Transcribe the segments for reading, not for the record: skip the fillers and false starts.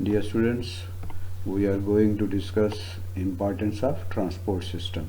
Dear students, we are going to discuss importance of transport system.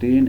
3,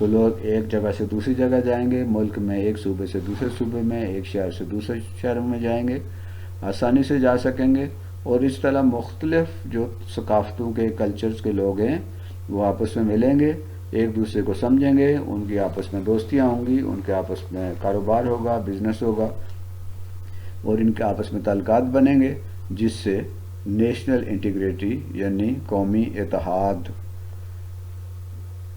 تو لوگ ایک جگہ سے دوسری جگہ جائیں گے، ملک میں ایک صوبے سے دوسرے صوبے میں، ایک شہر سے دوسرے شہر میں جائیں گے، آسانی سے جا سکیں گے، اور اس طرح مختلف جو ثقافتوں کے کلچرز کے لوگ ہیں وہ آپس میں ملیں گے، ایک دوسرے کو سمجھیں گے، ان کی آپس میں دوستیاں ہوں گی، ان کے آپس میں کاروبار ہوگا، بزنس ہوگا، اور ان کے آپس میں تعلقات بنیں گے، جس سے نیشنل انٹیگریٹی یعنی قومی اتحاد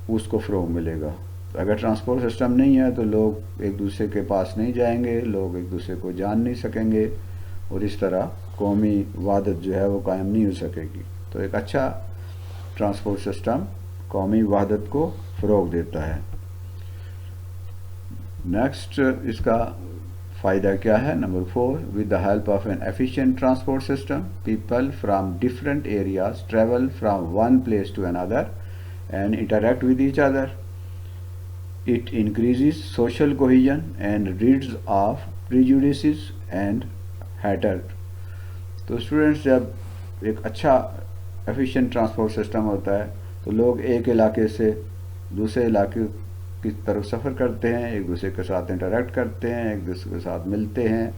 اس کو فروغ ملے گا۔ اگر ٹرانسپورٹ سسٹم نہیں ہے تو لوگ ایک دوسرے کے پاس نہیں جائیں گے، لوگ ایک دوسرے کو جان نہیں سکیں گے، اور اس طرح قومی وحدت جو ہے وہ قائم نہیں ہو سکے گی۔ تو ایک اچھا ٹرانسپورٹ سسٹم قومی وحدت کو فروغ دیتا ہے۔ نیکسٹ اس کا فائدہ کیا ہے؟ Number 4، with the help of an efficient transport system, people from different areas travel from one place to another and interact with each other. It increases social cohesion and rids of prejudices and hatred. تو students جب ایک اچھا efficient transport system ہوتا ہے تو لوگ ایک علاقے سے دوسرے علاقے کی طرف سفر کرتے ہیں، ایک دوسرے کے ساتھ انٹریکٹ کرتے ہیں، ایک دوسرے کے ساتھ ملتے ہیں،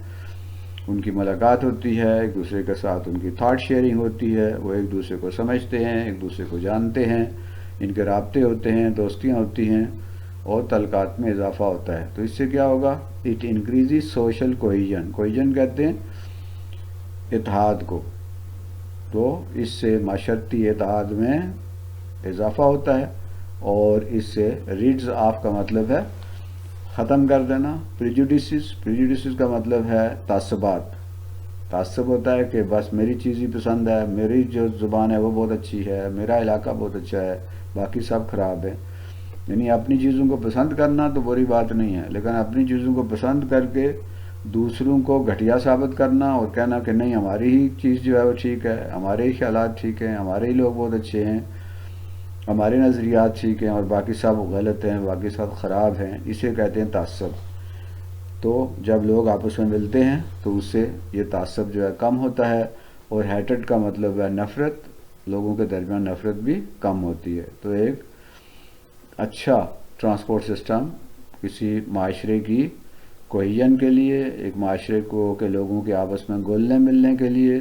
ان کی ملاقات ہوتی ہے، ایک دوسرے کے ساتھ ان کی تھاٹ شیئرنگ ہوتی ہے، وہ ایک دوسرے کو سمجھتے ہیں، ایک دوسرے کو جانتے ہیں، ان کے رابطے ہوتے ہیں، دوستیاں ہوتی ہیں، اور تعلقات میں اضافہ ہوتا ہے۔ تو اس سے کیا ہوگا؟ It increases social cohesion, cohesion کہتے ہیں اتحاد کو، تو اس سے معاشرتی اتحاد میں اضافہ ہوتا ہے، اور اس سے ریڈز آف کا مطلب ہے ختم کر دینا، پریجوڈیسز کا مطلب ہے تعصبات۔ تعصب ہوتا ہے کہ بس میری چیز ہی پسند ہے، میری جو زبان ہے وہ بہت اچھی ہے، میرا علاقہ بہت اچھا ہے، باقی سب خراب ہے۔ یعنی اپنی چیزوں کو پسند کرنا تو بری بات نہیں ہے، لیکن اپنی چیزوں کو پسند کر کے دوسروں کو گھٹیا ثابت کرنا اور کہنا کہ نہیں ہماری ہی چیز جو ہے وہ ٹھیک ہے، ہمارے ہی خیالات ٹھیک ہیں، ہمارے ہی لوگ بہت اچھے ہیں، ہمارے نظریات ٹھیک ہیں اور باقی سب غلط ہیں، باقی سب خراب ہیں، اسے کہتے ہیں تعصب۔ تو جب لوگ آپس میں ملتے ہیں تو اس سے یہ تعصب جو ہے کم ہوتا ہے، اور ہیٹڈ کا مطلب ہے نفرت، لوگوں کے درمیان نفرت بھی کم ہوتی ہے۔ تو ایک اچھا ٹرانسپورٹ سسٹم کسی معاشرے کی کوہیژن کے لیے، ایک معاشرے کو کے لوگوں کے آپس میں گھلنے ملنے کے لیے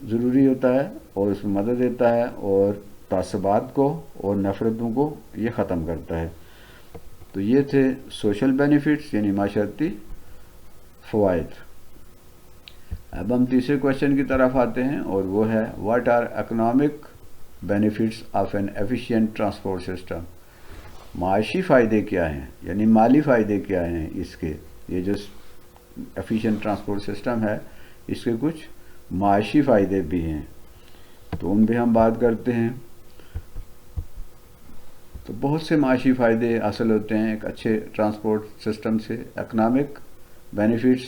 ضروری ہوتا ہے، اور اس میں مدد دیتا ہے، اور تعصبات کو اور نفرتوں کو یہ ختم کرتا ہے۔ تو یہ تھے سوشل بینیفٹس یعنی معاشرتی فوائد۔ اب ہم تیسرے کوشچن کی طرف آتے ہیں، اور وہ ہے what are economic benefits of an efficient transport system? معاشی فائدے کیا ہیں، یعنی مالی فائدے کیا ہیں اس کے؟ یہ جو ایفیشینٹ ٹرانسپورٹ سسٹم ہے اس کے کچھ معاشی فائدے بھی ہیں، تو ان پہ ہم بات کرتے ہیں۔ تو بہت سے معاشی فائدے حاصل ہوتے ہیں ایک اچھے ٹرانسپورٹ سسٹم سے۔ Economic benefits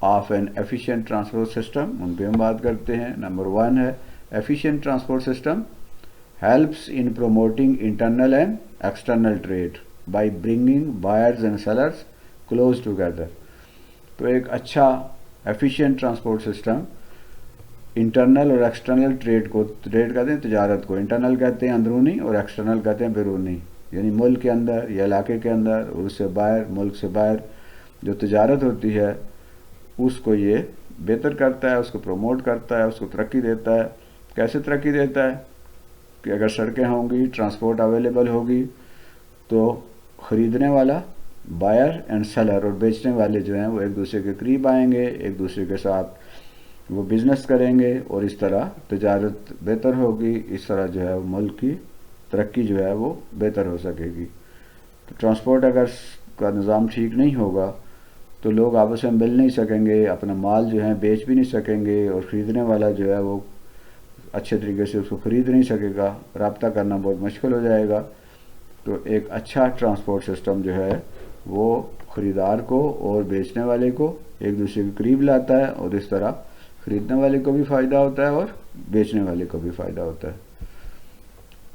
of an efficient transport system, ان پہ ہم بات کرتے ہیں۔ نمبر 1 ہے efficient transport system helps in promoting internal and external trade by bringing buyers and sellers close together۔ تو ایک اچھا ایفیشینٹ ٹرانسپورٹ سسٹم انٹرنل اور ایکسٹرنل ٹریڈ کو، ٹریڈ کہتے ہیں تجارت کو، انٹرنل کہتے ہیں اندرونی اور ایکسٹرنل کہتے ہیں بیرونی، یعنی ملک کے اندر یا علاقے کے اندر اور اس سے باہر، ملک سے باہر جو تجارت ہوتی ہے اس کو یہ بہتر کرتا ہے، اس کو پروموٹ کرتا ہے، اس کو ترقی دیتا ہے۔ کیسے ترقی دیتا ہے؟ کہ اگر سڑکیں ہوں گی، ٹرانسپورٹ اویلیبل ہوگی، تو خریدنے والا، بائر اینڈ سیلر، اور بیچنے والے جو ہیں وہ ایک دوسرے کے قریب آئیں گے، ایک دوسرے کے ساتھ وہ بزنس کریں گے، اور اس طرح تجارت بہتر ہوگی، اس طرح جو ہے ملک کی ترقی جو ہے وہ بہتر ہو سکے گی۔ تو ٹرانسپورٹ اگر کا نظام ٹھیک نہیں ہوگا تو لوگ آپس میں مل نہیں سکیں گے، اپنا مال جو ہے بیچ بھی نہیں سکیں گے، اور خریدنے والا جو ہے وہ اچھے طریقے سے اس کو خرید نہیں سکے گا، رابطہ کرنا بہت مشکل ہو جائے گا۔ تو ایک اچھا ٹرانسپورٹ سسٹم جو ہے وہ خریدار کو اور بیچنے والے کو ایک دوسرے کے قریب لاتا ہے، اور اس طرح خریدنے والے کو بھی فائدہ ہوتا ہے اور بیچنے والے کو بھی فائدہ ہوتا ہے۔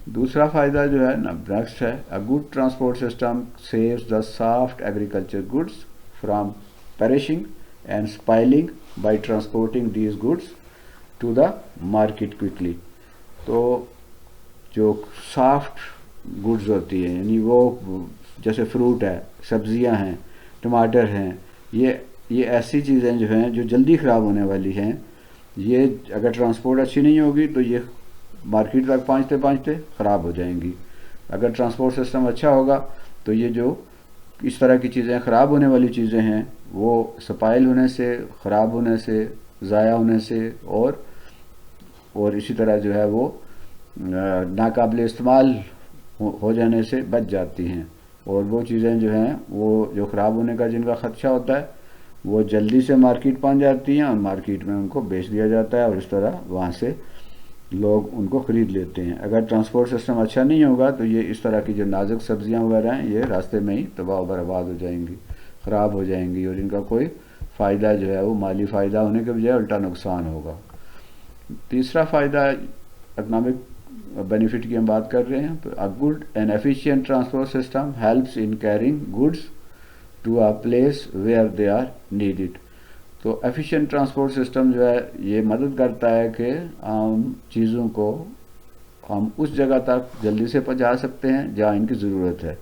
دوسرا فائدہ جو ہے نیکسٹ ہے a good transport system saves the soft agriculture goods from perishing and spoiling by transporting these goods to the market quickly. تو جو سافٹ گڈز ہوتی ہیں، یعنی وہ جیسے فروٹ ہے، سبزیاں ہیں، ٹماٹر ہیں، یہ ایسی چیزیں جو ہیں جو جلدی خراب ہونے والی ہیں، یہ اگر ٹرانسپورٹ اچھی نہیں ہوگی تو یہ مارکیٹ تک پہنچتے پہنچتے خراب ہو جائیں گی۔ اگر ٹرانسپورٹ سسٹم اچھا ہوگا تو یہ جو اس طرح کی چیزیں خراب ہونے والی چیزیں ہیں وہ سپائل ہونے سے، خراب ہونے سے، ضائع ہونے سے اور اسی طرح جو ہے وہ ناقابل استعمال ہو جانے سے بچ جاتی ہیں، اور وہ چیزیں جو ہیں وہ جو خراب ہونے کا جن کا خدشہ ہوتا ہے وہ جلدی سے مارکیٹ پہنچ جاتی ہیں اور مارکیٹ میں ان کو بیچ دیا جاتا ہے، اور اس طرح وہاں سے لوگ ان کو خرید لیتے ہیں۔ اگر ٹرانسپورٹ سسٹم اچھا نہیں ہوگا تو یہ اس طرح کی جو نازک سبزیاں وغیرہ ہیں یہ راستے میں ہی تباہ و برباد ہو جائیں گی، خراب ہو جائیں گی، اور ان کا کوئی فائدہ جو ہے وہ مالی فائدہ ہونے کے بجائے الٹا نقصان ہوگا۔ تیسرا فائدہ اکنامک بینیفٹ کی ہم بات کر رہے ہیں، تو a good and efficient transport system helps in carrying goods to a place where they are needed۔ تو ایفیشینٹ ٹرانسپورٹ سسٹم جو ہے یہ مدد کرتا ہے کہ ہم چیزوں کو ہم اس جگہ تک جلدی سے پہنچا سکتے ہیں جہاں ان کی ضرورت ہے۔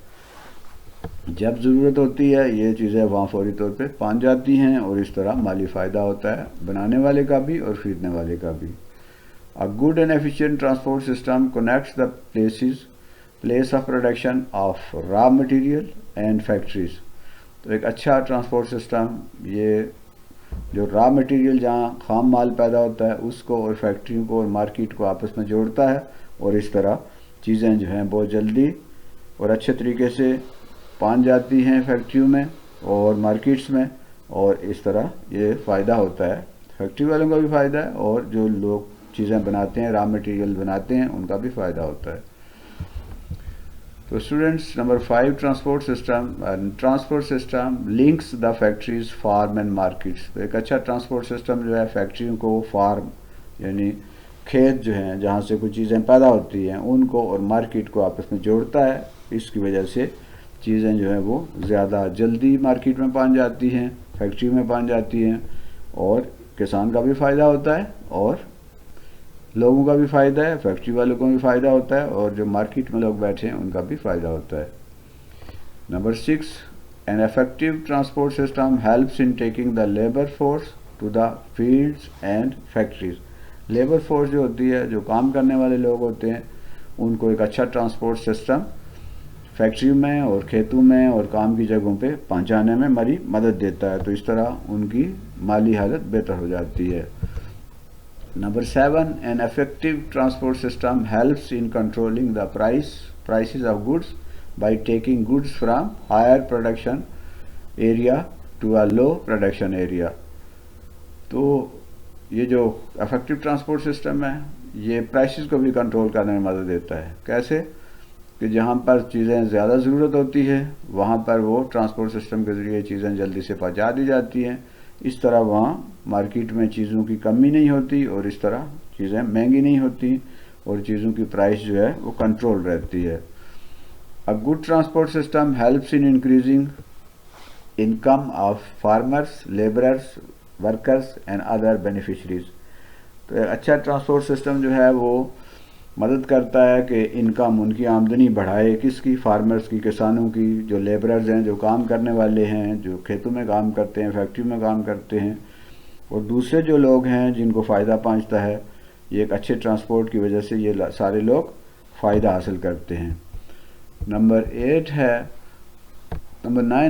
جب ضرورت ہوتی ہے یہ چیزیں وہاں فوری طور پہ پہنچ جاتی ہیں، اور اس طرح مالی فائدہ ہوتا ہے بنانے والے کا بھی اور خریدنے والے کا بھی۔ A good and efficient transport system connects the place of production of raw material and factories۔ تو ایک اچھا ٹرانسپورٹ سسٹم یہ جو را مٹیریل جہاں خام مال پیدا ہوتا ہے اس کو اور فیکٹریوں کو اور مارکیٹ کو آپس میں جوڑتا ہے، اور اس طرح چیزیں جو ہیں بہت جلدی اور اچھے طریقے سے پہنچ جاتی ہیں فیکٹریوں میں اور مارکیٹس میں، اور اس طرح یہ فائدہ ہوتا ہے، فیکٹری والوں کا بھی فائدہ ہے اور جو لوگ چیزیں بناتے ہیں، را مٹیریل بناتے ہیں، ان کا بھی فائدہ ہوتا ہے۔ تو students, number 5 transport system links the factories form and markets. تو ایک اچھا ٹرانسپورٹ سسٹم جو ہے فیکٹریوں کو فارم یعنی کھیت جو ہیں جہاں سے کچھ چیزیں پیدا ہوتی ہیں ان کو اور مارکیٹ کو آپس میں جوڑتا ہے۔ اس کی وجہ سے چیزیں جو ہیں وہ زیادہ جلدی مارکیٹ میں پہنچ جاتی ہیں، فیکٹری میں پہنچ جاتی ہیں، اور کسان کا بھی فائدہ ہوتا ہے اور لوگوں کا بھی فائدہ ہے، فیکٹری والوں کو بھی فائدہ ہوتا ہے، اور جو مارکیٹ میں لوگ بیٹھے ہیں ان کا بھی فائدہ ہوتا ہے۔ Number 6 an effective transport system helps in taking the labor force to the fields and factories۔ Labour force جو ہوتی ہے، جو کام کرنے والے لوگ ہوتے ہیں، ان کو ایک اچھا ٹرانسپورٹ سسٹم فیکٹریوں میں اور کھیتوں میں اور کام کی جگہوں پہ پہنچانے میں بڑی مدد دیتا ہے، تو اس طرح ان کی مالی حالت بہتر ہو جاتی ہے۔ Number 7 an effective transport system helps in controlling the prices of goods by taking goods from higher production area to a low production area۔ تو یہ جو افیکٹو ٹرانسپورٹ سسٹم ہے یہ پرائسز کو بھی کنٹرول کرنے میں مدد دیتا ہے۔ کیسے؟ کہ جہاں پر چیزیں زیادہ ضرورت ہوتی ہے وہاں پر وہ ٹرانسپورٹ سسٹم کے ذریعے چیزیں جلدی سے پہنچا دی جاتی ہیں، اس طرح وہاں مارکیٹ میں چیزوں کی کمی نہیں ہوتی اور اس طرح چیزیں مہنگی نہیں ہوتی اور چیزوں کی پرائس جو ہے وہ کنٹرول رہتی ہے۔ A good transport system helps in increasing income of farmers, laborers, workers and other beneficiaries۔ تو اچھا ٹرانسپورٹ سسٹم جو ہے وہ مدد کرتا ہے کہ انکم، ان کی آمدنی بڑھائے، کس کی؟ فارمرز کی، کسانوں کی، جو لیبررز ہیں، جو کام کرنے والے ہیں، جو کھیتوں میں کام کرتے ہیں، فیکٹری میں کام کرتے ہیں، اور دوسرے جو لوگ ہیں جن کو فائدہ پہنچتا ہے۔ یہ ایک اچھے ٹرانسپورٹ کی وجہ سے یہ سارے لوگ فائدہ حاصل کرتے ہیں۔ نمبر 9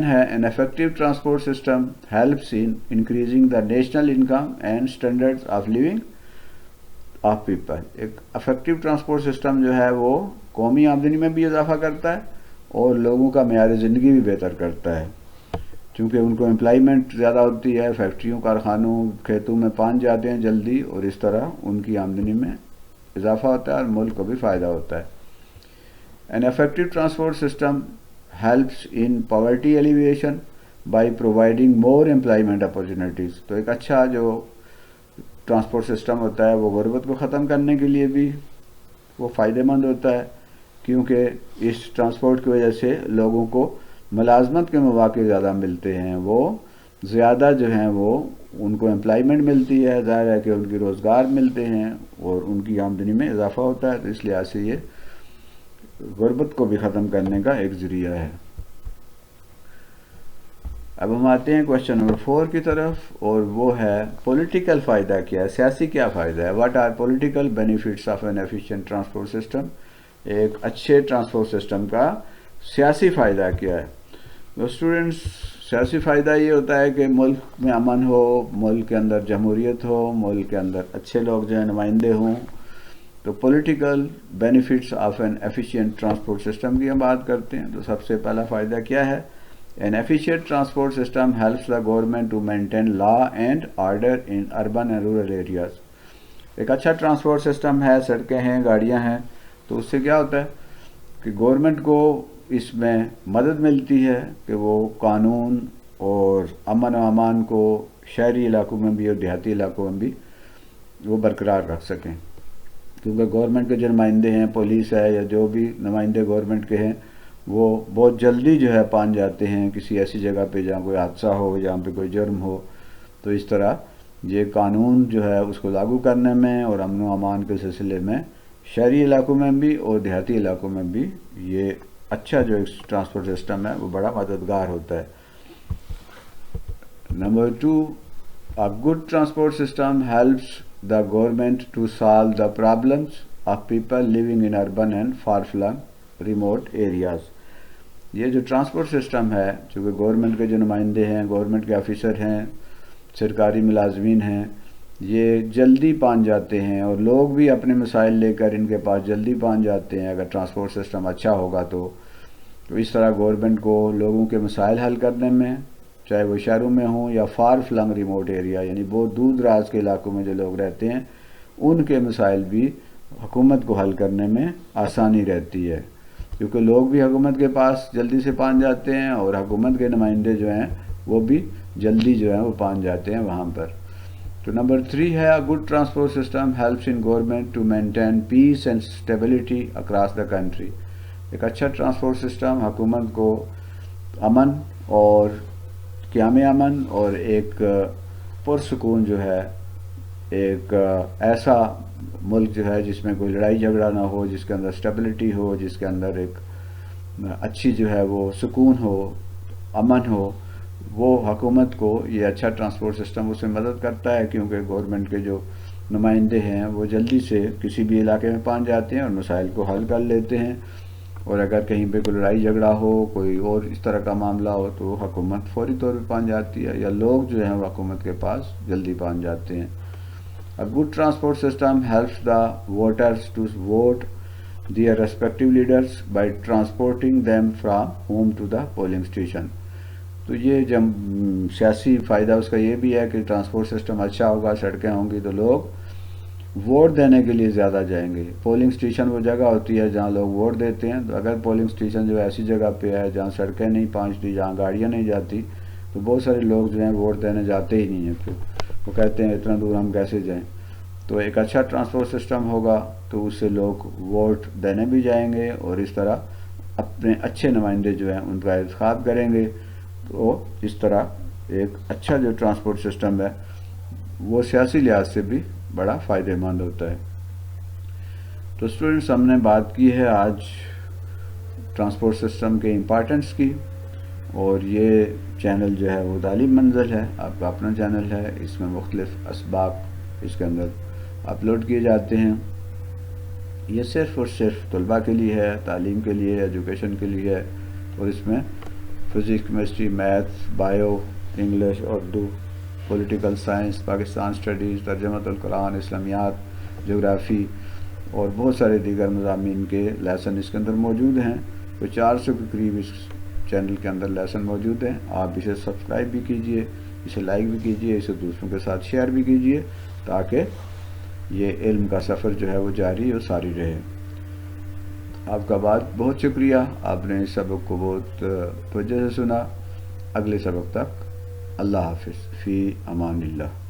ہے an effective transport system helps in increasing the national income and standards of living of people۔ ایک افیکٹو ٹرانسپورٹ سسٹم جو ہے وہ قومی آمدنی میں بھی اضافہ کرتا ہے اور لوگوں کا معیار زندگی بھی بہتر کرتا ہے، چونکہ ان کو امپلائمنٹ زیادہ ہوتی ہے، فیکٹریوں، کارخانوں، کھیتوں میں پہنچ جاتے ہیں جلدی، اور اس طرح ان کی آمدنی میں اضافہ ہوتا ہے اور ملک کو بھی فائدہ ہوتا ہے۔ An effective transport system helps in poverty alleviation by providing more employment opportunities۔ تو ایک اچھا جو ٹرانسپورٹ سسٹم ہوتا ہے وہ غربت کو ختم کرنے کے لیے بھی وہ فائدہ مند ہوتا ہے، کیونکہ اس ٹرانسپورٹ کی وجہ سے لوگوں کو ملازمت کے مواقع زیادہ ملتے ہیں، وہ زیادہ جو ہیں وہ ان کو امپلائمنٹ ملتی ہے، ظاہر ہے کہ ان کی روزگار ملتے ہیں اور ان کی آمدنی میں اضافہ ہوتا ہے، تو اس لحاظ سے یہ غربت کو بھی ختم کرنے کا ایک ذریعہ ہے۔ اب ہم آتے ہیں کوشچن نمبر 4 کی طرف، اور وہ ہے پولیٹیکل فائدہ کیا ہے، سیاسی کیا فائدہ ہے۔ What are political benefits of an efficient transport system, ایک اچھے ٹرانسپورٹ سسٹم کا سیاسی فائدہ کیا ہے۔ تو اسٹوڈنٹس، سیاسی فائدہ یہ ہوتا ہے کہ ملک میں امن ہو، ملک کے اندر جمہوریت ہو، ملک کے اندر اچھے لوگ جو ہیں نمائندے ہوں۔ تو political benefits of an efficient transport system کی ہم بات کرتے ہیں، تو سب سے پہلا فائدہ کیا ہے؟ An efficient transport system helps the government to maintain law and order in urban and rural areas۔ ایک اچھا ٹرانسپورٹ سسٹم ہے، سڑکیں ہیں، گاڑیاں ہیں، تو اس سے کیا ہوتا ہے کہ گورنمنٹ کو اس میں مدد ملتی ہے کہ وہ قانون اور امن و امان کو شہری علاقوں میں بھی اور دیہاتی علاقوں میں بھی وہ برقرار رکھ سکیں، کیونکہ گورنمنٹ کے جو نمائندے ہیں، پولیس ہے یا جو بھی نمائندے گورنمنٹ کے ہیں، وہ بہت جلدی جو ہے پہنچ جاتے ہیں کسی ایسی جگہ پہ جہاں کوئی حادثہ ہو، جہاں پہ کوئی جرم ہو۔ تو اس طرح یہ قانون جو ہے اس کو لاگو کرنے میں اور امن و امان کے سلسلے میں شہری علاقوں میں بھی اور دیہاتی علاقوں میں بھی یہ اچھا جو ٹرانسپورٹ سسٹم ہے وہ بڑا مددگار ہوتا ہے۔ Number 2، a good transport system helps the government to solve the problems of people living in urban and far-flung remote areas۔ یہ جو ٹرانسپورٹ سسٹم ہے، چونکہ گورنمنٹ کے جو نمائندے ہیں، گورنمنٹ کے آفیسر ہیں، سرکاری ملازمین ہیں، یہ جلدی پہنچ جاتے ہیں اور لوگ بھی اپنے مسائل لے کر ان کے پاس جلدی پہنچ جاتے ہیں اگر ٹرانسپورٹ سسٹم اچھا ہوگا تو اس طرح گورنمنٹ کو لوگوں کے مسائل حل کرنے میں، چاہے وہ شہروں میں ہوں یا فار فلنگ ریموٹ ایریا، یعنی بہت دور دراز کے علاقوں میں جو لوگ رہتے ہیں، ان کے مسائل بھی حکومت کو حل کرنے میں آسانی رہتی ہے، کیونکہ لوگ بھی حکومت کے پاس جلدی سے پہنچ جاتے ہیں اور حکومت کے نمائندے جو ہیں وہ بھی جلدی جو ہیں وہ پہنچ جاتے ہیں وہاں پر۔ تو نمبر 3 ہے a good transport system helps in government to maintain peace and stability across the country۔ ایک اچھا ٹرانسپورٹ سسٹم حکومت کو امن اور قیام امن اور ایک پرسکون جو ہے، ایک ایسا ملک جو ہے جس میں کوئی لڑائی جھگڑا نہ ہو، جس کے اندر اسٹیبلٹی ہو، جس کے اندر ایک اچھی جو ہے وہ سکون ہو، امن ہو، وہ حکومت کو یہ اچھا ٹرانسپورٹ سسٹم اس میں مدد کرتا ہے، کیونکہ گورنمنٹ کے جو نمائندے ہیں وہ جلدی سے کسی بھی علاقے میں پہنچ جاتے ہیں اور مسائل کو حل کر لیتے ہیں، اور اگر کہیں پہ کوئی لڑائی جھگڑا ہو، کوئی اور اس طرح کا معاملہ ہو تو حکومت فوری طور پہ پہنچ جاتی ہے، یا لوگ جو ہیں وہ حکومت کے پاس جلدی پہنچ جاتے ہیں۔ A good transport system helps the voters to vote their respective leaders by transporting them from home to the polling station۔ تو یہ جب سیاسی فائدہ اس کا یہ بھی ہے کہ ٹرانسپورٹ سسٹم اچھا ہوگا، سڑکیں ہوں گی تو لوگ ووٹ دینے کے لیے زیادہ جائیں گے۔ پولنگ سٹیشن وہ جگہ ہوتی ہے جہاں لوگ ووٹ دیتے ہیں، تو اگر پولنگ سٹیشن جو ایسی جگہ پہ ہے جہاں سڑکیں نہیں پہنچتی، جہاں گاڑیاں نہیں جاتی، تو بہت سارے لوگ جو ہیں ووٹ دینے جاتے ہی نہیں ہیں، پھر وہ کہتے ہیں اتنا دور ہم کیسے جائیں۔ تو ایک اچھا ٹرانسپورٹ سسٹم ہوگا تو اس سے لوگ ووٹ دینے بھی جائیں گے اور اس طرح اپنے اچھے نمائندے جو ہیں ان کا انتخاب کریں گے۔ تو اس طرح ایک اچھا جو ٹرانسپورٹ سسٹم ہے وہ سیاسی لحاظ سے بھی بڑا فائدہ مند ہوتا ہے۔ تو اسٹوڈنٹس، ہم نے بات کی ہے آج ٹرانسپورٹ سسٹم کے امپارٹنس کی، اور یہ چینل جو ہے وہ تعلیم منزل ہے، آپ کا اپنا چینل ہے، اس میں مختلف اسباق اس کے اندر اپلوڈ کیے جاتے ہیں۔ یہ صرف اور صرف طلباء کے لیے ہے، تعلیم کے لیے، ایجوکیشن کے لیے ہے، اور اس میں physics, chemistry, maths, bio, English, Urdu, political science, Pakistan studies, ترجمۃ القرآن، اسلامیات، جغرافی اور بہت سارے دیگر مضامین کے لیسن اس کے اندر موجود ہیں۔ تو 400 کے قریب اس چینل کے اندر لیسن موجود ہیں۔ آپ اسے سبسکرائب بھی کیجئے، اسے لائک بھی کیجئے، اسے دوسروں کے ساتھ شیئر بھی کیجئے، تاکہ یہ علم کا سفر جو ہے وہ جاری اور ساری رہے۔ آپ کا بہت شکریہ، آپ نے اس سبق کو بہت توجہ سے سنا۔ اگلے سبق تک اللہ حافظ، فی امان اللہ۔